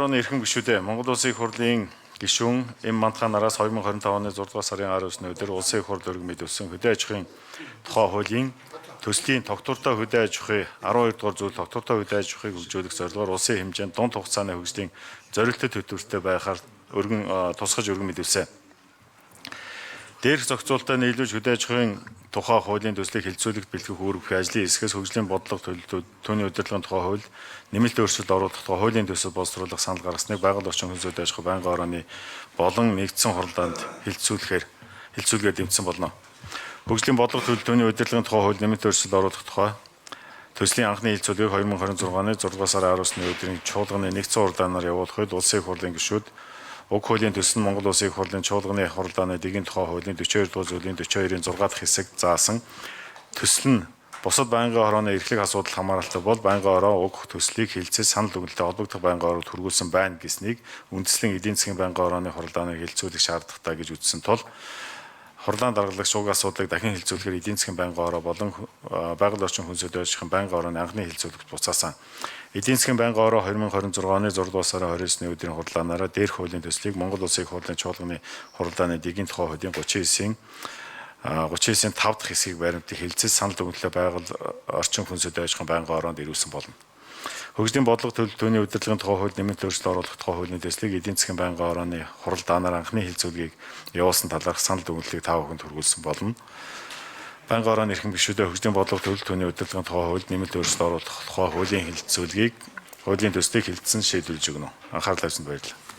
Эрхэм гишүүдээ Монгол Улсын их хурлын гишүүн Эм Мантхан нараас 2025 оны 6 дугаар сарын 19-ны өдөр Улсын их хурл өргөн мэдүүлсэн хөдөө аж ахуйн тухай хуулийн төслийн тогтвортой хөдөө аж ахуй 12 дугаар зүйл тогтвортой хөдөө аж ахуйг хөгжүүлэх зорилгоор улсын хэмжээнд дунд хугацааны хөгжлийн зорилттой төлөвлөлтөй байхаар тусгаж өргөн мэдүүлсэн. Дээрх зохицуулалтаа нийлүүлж хөдөө аж ахуйн тухай хуулийн төслийг хилцүүлэгт бэлтгэх үүрэг ажлын хэсгээс хөгжлийн бодлого төлөвлөлтөд түүний удирдлагын тухай хууль нэмэлт өөрчлөлт оруулах тухай хуулийн төсөл боловсруулах санал гаргасныг байгаль орчин хүнс хөдөө аж ахуй байнгын орооны болон нэгдсэн хурлаанд хилцүүлгээр дэмжсэн болно. Хөгжлийн бодлого төлөвлөлт түүний удирдлагын тухай хууль нэмэлт өөрчлөлт оруулах тухай төслийн анхны хилцүүлгийг 2026 оны 6 сарын 19-ны өдрийн чуулганы нэгдсэн хурлаанаар явуулахад улсын их хурлын гишүүд уг хуулийн төсөл нь Монгол Улсын их хурлын чуулганы хурлааны дэгийн тухай хуулийн 42 дугаар зүйлийн 42-ийн 6 дахь хэсэг заасан төсөл нь бусад байнгын орооны эрхлэг асуудал хамааралтай бол байнгын ороо уг төслийг хилцэж санал өгөлтөд холбогдох байнгын ороог хүргүүлсэн байна гэснийг үндэслэн эдийн засгийн байнгын орооны хурлааныг хилцүүлэх шаардлагатай гэж үзсэн тул хурлаан даргалагч уг асуудлыг дахин хилцүүлэхээр эдийн засгийн байнгын ороо болон байгаль орчин хүнс хөдөө аж ахуйн байнгын орооны анхны хилцүүлэгт буцаасан. Эдийн засгийн байнгын ороо 2026 оны 6 дугаар сарын 29-ны өдрийн хурлаанаараа дээрх хуулийн төслийг Монгол Улсын их хурлын чуулганы хурлааны дэгийн тухай хуулийн 39-ийн 5 дахь хэсгийг баримтыг хилцэж санал өгөлтөө байгаль орчин хүнс хөдөө аж ахуйн байнгын ороонд ирүүлсэн болно. Хөгжлийн бодлого төлөвлөлт түүний удирдлагын тухай хууль нэмэлт өөрчлөлт оруулах тухай хуулийн төслийг эдийн засгийн байнгын орооны хурлаанаар анхны хилцүүлгийг явуулсан талаарх санал өгөлтийг 5 хүнд хүргүүлсэн болно. Байнгын орооны эрхэм гишүүдээ хөгжлийн бодлого төлөвлөлт түүний удирдлагын тухай хууль нэмэлт өөрчлөлт оруулах тухай хуулийн хилцүүлгийг хуулийн төслийг хилцсэн шийдвэрлэж өгнө. Анхаарлаа тавьсанд баярлалаа.